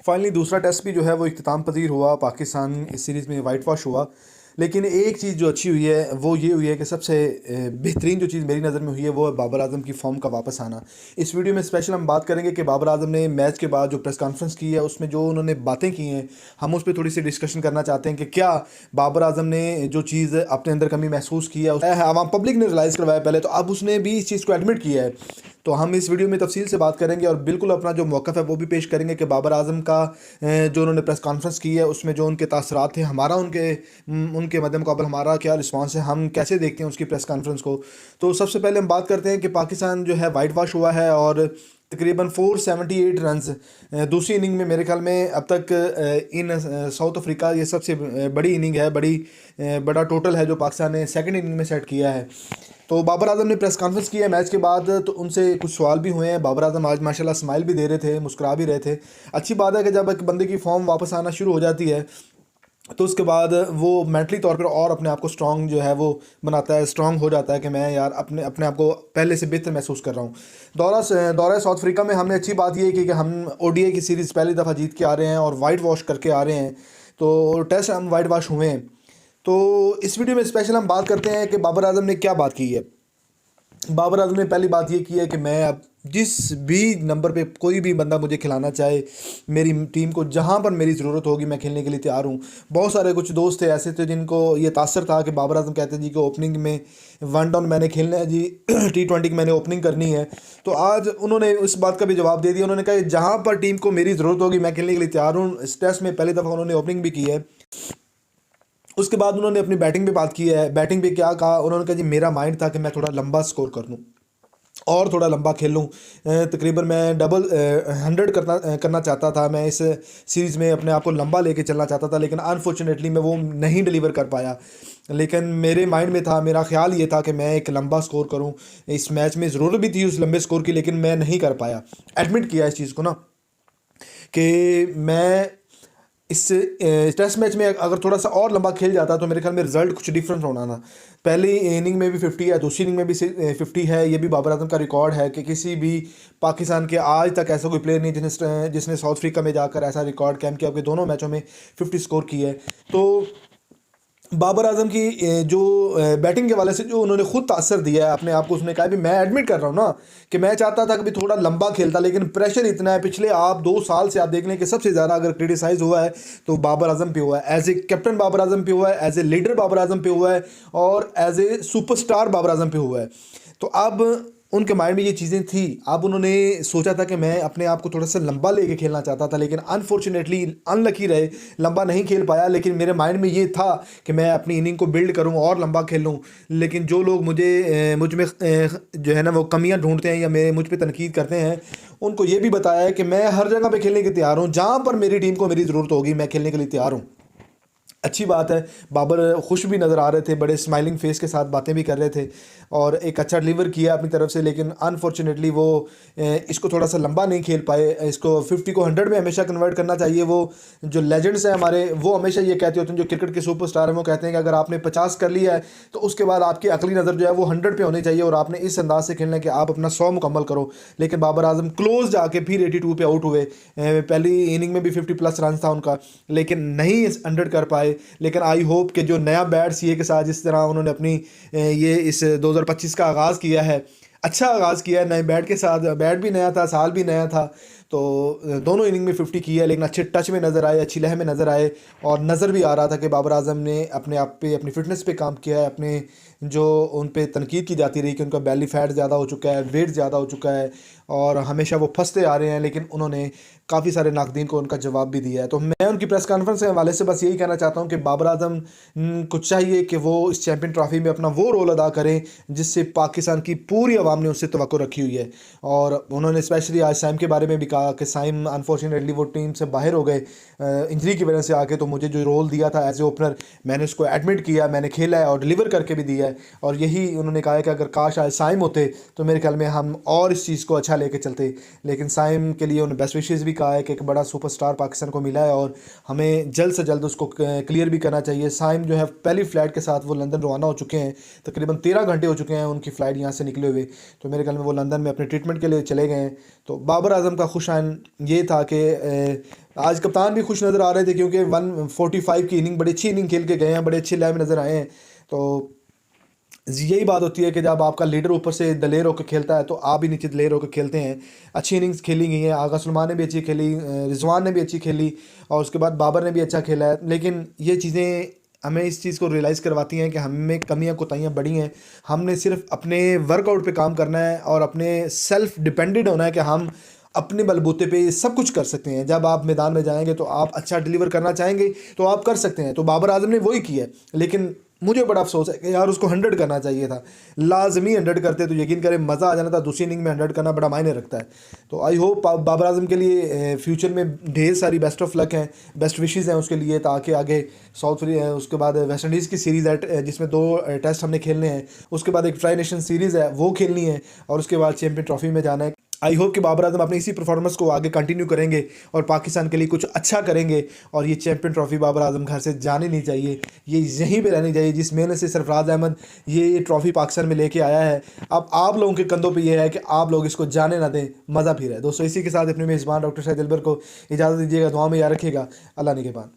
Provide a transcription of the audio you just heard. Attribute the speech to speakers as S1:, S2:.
S1: Finally दूसरा test भी जो है वो इख्तिताम पजीर हुआ। पाकिस्तान इस सीरीज़ में वाइट वॉश हुआ। लेकिन एक चीज़ जो अच्छी हुई है वो ये हुई है कि सबसे बेहतरीन जो चीज़ मेरी नज़र में हुई है वो है बाबर आजम की फॉर्म का वापस आना। इस वीडियो में स्पेशल हम बात करेंगे कि बाबर आजम ने मैच के बाद जो प्रेस कॉन्फ्रेंस की है उसमें जो उन्होंने बातें की हैं, हम उस पर थोड़ी सी डिस्कशन करना चाहते हैं कि क्या बाबर आजम ने जो चीज़ अपने अंदर कमी महसूस की है आवाम पब्लिक ने रियलाइज़ करवाया पहले, तो अब उसने भी इस चीज़ को एडमिट किया है। तो हम इस वीडियो में तफसील से बात करेंगे और बिल्कुल अपना जो मौक़िफ़ है वो भी पेश करेंगे कि बाबर आजम का जो उन्होंने प्रेस कॉन्फ्रेंस की है उसमें जो उनके तासरात थे, हमारा उनके मद्दे मुक़ाबल हमारा क्या रिस्पॉन्स है, हम कैसे देखते हैं उसकी प्रेस कॉन्फ्रेंस को। तो सबसे पहले हम बात करते हैं कि पाकिस्तान जो है वाइट वॉश हुआ है और तकरीबन 478 रन्स दूसरी इनिंग में, मेरे ख्याल में अब तक इन साउथ अफ्रीका ये सबसे बड़ी इनिंग है, बड़ा टोटल है जो पाकिस्तान ने सेकंड इनिंग में सेट किया है। तो बाबर आजम ने प्रेस कॉन्फ्रेंस किया मैच के बाद, तो उनसे कुछ सवाल भी हुए हैं। बाबर आजम आज माशाल्लाह स्माइल भी दे रहे थे, मुस्कुरा भी रहे थे। अच्छी बात है कि जब एक बंदे की फॉर्म वापस आना शुरू हो जाती है तो उसके बाद वो मेंटली तौर पर और अपने आप को स्ट्रांग जो है वो बनाता है, स्ट्रांग हो जाता है कि मैं यार अपने अपने आप को पहले से बेहतर महसूस कर रहा हूँ। दौरा साउथ अफ्रीका में हमने अच्छी बात ये की कि हम ओडीआई की सीरीज़ पहली दफ़ा जीत के आ रहे हैं और वाइट वॉश करके आ रहे हैं। तो टेस्ट हम वाइट वॉश हुए हैं। तो इस वीडियो में स्पेशल हम बात करते हैं कि बाबर आजम ने क्या बात की है। बाबर आजम ने पहली बात ये की है कि मैं अब जिस भी नंबर पे कोई भी बंदा मुझे खिलाना चाहे, मेरी टीम को जहाँ पर मेरी ज़रूरत होगी मैं खेलने के लिए तैयार हूँ। बहुत सारे कुछ दोस्त थे ऐसे थे जिनको ये तासर था कि बाबर आजम कहते जी कि ओपनिंग में वन डाउन मैंने खेलना है जी, T20 की मैंने ओपनिंग करनी है। तो आज उन्होंने इस बात का भी जवाब दे दिया। उन्होंने कहा जहाँ पर टीम को मेरी ज़रूरत होगी मैं खेलने के लिए तैयार हूँ। इस टेस्ट में पहली दफ़ा उन्होंने ओपनिंग भी की है। उसके बाद उन्होंने अपनी बैटिंग पे बात की है। बैटिंग पे क्या कहा उन्होंने, कहा जी मेरा माइंड था कि मैं थोड़ा लंबा स्कोर कर लूँ और थोड़ा लंबा खेल लूँ। तकरीबन मैं डबल 100 करना चाहता था। मैं इस सीरीज़ में अपने आप को लंबा लेके चलना चाहता था, लेकिन अनफॉर्चुनेटली मैं वो नहीं डिलीवर कर पाया। लेकिन मेरे माइंड में था, मेरा ख्याल ये था कि मैं एक लंबा स्कोर करूँ। इस मैच में ज़रूरत भी थी उस लंबे स्कोर की, लेकिन मैं नहीं कर पाया। एडमिट किया इस चीज़ को ना कि मैं इस टेस्ट मैच में अगर थोड़ा सा और लंबा खेल जाता तो मेरे ख्याल में रिजल्ट कुछ डिफरेंट होना था। पहली इनिंग में भी 50 है, दूसरी इनिंग में भी 50 है। ये भी बाबर आजम का रिकॉर्ड है कि किसी भी पाकिस्तान के आज तक ऐसा कोई प्लेयर नहीं जिसने साउथ अफ्रीका में जाकर ऐसा रिकॉर्ड कायम किया कि दोनों मैचों में 50 स्कोर की है। तो बाबर आजम की जो बैटिंग के वाले से जो उन्होंने खुद तासर दिया है अपने आप को, उसने कहा भी मैं एडमिट कर रहा हूँ ना कि मैं चाहता था कि भी थोड़ा लंबा खेलता, लेकिन प्रेशर इतना है। पिछले आप 2 साल से आप देख लें कि सबसे ज़्यादा अगर क्रिटिसाइज़ हुआ है तो बाबर आजम पे हुआ है। As a captain Babar Azam पे हुआ है, as a leader Babar Azam पे हुआ है और as a superstar Babar Azam पे हुआ है। तो अब उनके माइंड में ये चीज़ें थी। अब उन्होंने सोचा था कि मैं अपने आप को थोड़ा सा लंबा लेके खेलना चाहता था, लेकिन अनफॉर्चुनेटली अनलकी रहे, लंबा नहीं खेल पाया। लेकिन मेरे माइंड में ये था कि मैं अपनी इनिंग को बिल्ड करूं और लंबा खेलूं। लेकिन जो लोग मुझ में जो है ना वो कमियां ढूंढते हैं या मुझ पे तनकीद करते हैं, उनको ये भी बताया है कि मैं हर जगह पे खेलने के तैयार हूँ। जहाँ पर मेरी टीम को मेरी ज़रूरत होगी मैं खेलने के लिए तैयार हूँ। अच्छी बात है। बाबर खुश भी नज़र आ रहे थे, बड़े स्माइलिंग फेस के साथ बातें भी कर रहे थे और एक अच्छा डिलीवर किया अपनी तरफ से। लेकिन अनफॉर्चुनेटली वो इसको थोड़ा सा लंबा नहीं खेल पाए। इसको 50 को 100 में हमेशा कन्वर्ट करना चाहिए। वो जो लेजेंड्स हैं हमारे, वो हमेशा ये कहते होते हैं, जो क्रिकेट के सुपरस्टार हैं वो कहते हैं कि अगर आपने 50 कर लिया है तो उसके बाद आपकी अगली नज़र जो है वो 100 पे होनी चाहिए और आपने इस अंदाज से खेलना है कि आप अपना 100 मुकम्मल करो। लेकिन बाबर आजम क्लोज जाके फिर 82 पे आउट हुए। पहली इनिंग में भी 50 प्लस रन था उनका, लेकिन नहीं 100 कर पाए। लेकिन आई होप कि जो नया बैट सीए के साथ जिस तरह उन्होंने अपनी ये इस 2025 का आगाज़ किया है, अच्छा आगाज़ किया है नए बैट के साथ। बैट भी नया था, साल भी नया था। तो दोनों इनिंग में 50 की है, लेकिन अच्छे टच में नज़र आए, अच्छी लह में नज़र आए और नज़र भी आ रहा था कि बाबर आजम ने अपने आप पे, अपनी फ़िटनेस पे काम किया है। अपने जो उन पे तनकीद की जाती रही कि उनका बेली फैट ज़्यादा हो चुका है, वेट ज़्यादा हो चुका है और हमेशा वो फंसते आ रहे हैं, लेकिन उन्होंने काफ़ी सारे नाकदीन को उनका जवाब भी दिया है। तो मैं उनकी प्रेस कॉन्फ्रेंस के हवाले से बस यही कहना चाहता हूँ कि बाबर आजम को चाहिए कि वो इस चैम्पियन ट्रॉफी में अपना वो रोल अदा करें जिससे पाकिस्तान की पूरी आवाम ने उससे तवक्को रखी हुई है। और उन्होंने स्पेशली आज साइम के बारे में भी कहा कि साइम अनफॉर्चुनेटली वो टीम से बाहर हो गए इंजरी की वजह से आके। तो मुझे जो रोल दिया था एज ए ओपनर, मैंने उसको एडमिट किया, मैंने खेला है और डिलीवर करके भी दिया है। और यही उन्होंने कहा है कि अगर काश आज साइम होते तो मेरे ख्याल में हम और इस चीज़ को अच्छा लेके चलते। लेकिन साइम के लिए उन्होंने बेस्ट विशेज़ भी कहा है कि एक बड़ा सुपरस्टार पाकिस्तान को मिला है और हमें जल्द से जल्द उसको क्लियर भी करना चाहिए। साइम जो है पहली फ़्लाइट के साथ वो लंदन रवाना हो चुके हैं। तकरीबन 13 घंटे हो चुके हैं उनकी फ़्लाइट यहाँ से निकले हुए। तो मेरे ख्याल में वो लंदन में अपने ट्रीटमेंट के लिए चले गए हैं। तो बाबर आजम का खुश आइन ये था कि आज कप्तान भी खुश नज़र आ रहे थे क्योंकि 145 की इनिंग, बड़ी अच्छी इनिंग खेल के गए हैं, बड़े अच्छे लय में नज़र आए हैं। तो यही बात होती है कि जब आपका लीडर ऊपर से दलेर होकर खेलता है तो आप भी नीचे दलेर होकर खेलते हैं। अच्छी इनिंग्स खेली गई हैं, आगा सुलेमान ने भी अच्छी खेली, रिजवान ने भी अच्छी खेली, और उसके बाद बाबर ने भी अच्छा खेला है। लेकिन ये चीज़ें हमें इस चीज़ को रियलाइज़ करवाती हैं कि हमें कमियां कोताहियां बड़ी हैं। हमने सिर्फ अपने वर्कआउट पे काम करना है और अपने सेल्फ डिपेंडेंट होना है कि हम अपने बलबूते पे सब कुछ कर सकते हैं। जब आप मैदान में जाएंगे तो आप अच्छा डिलीवर करना चाहेंगे तो आप कर सकते हैं। तो बाबर आजम ने वही किया है, लेकिन मुझे बड़ा अफसोस है कि यार उसको 100 करना चाहिए था। लाजमी 100 करते तो यकीन करें मज़ा आ जाना था। दूसरी इनिंग में 100 करना बड़ा मायने रखता है। तो आई होप बाबर आजम के लिए फ्यूचर में ढेर सारी बेस्ट ऑफ लक हैं, बेस्ट विशेज़ हैं उसके लिए, ताकि आगे उसके बाद वेस्ट इंडीज़ की सीरीज़ है जिसमें 2 टेस्ट हमने खेलने हैं, उसके बाद एक ट्राई नेशन सीरीज़ है वो खेलनी है, और उसके बाद चैम्पियन ट्रॉफी में जाना है। आई होप कि बाबर आजम अपनी इसी परफॉर्मेंस को आगे कंटिन्यू करेंगे और पाकिस्तान के लिए कुछ अच्छा करेंगे, और ये चैम्पियन ट्रॉफी बाबर आजम घर से जानी नहीं चाहिए, ये यहीं पे रहनी चाहिए। जिस मेहनत से सरफराज अहमद ये ट्रॉफी पाकिस्तान में लेके आया है, अब आप लोगों के कंधों पे ये है कि आप लोग इसको जाने ना दें, मज़ा भी रहे। दोस्तों इसी के साथ अपने मेज़बान डॉक्टर शाहिद दिलबर को इजाज़त दीजिएगा, दुआ में याद रखिएगा। अल्लाह निगहबान।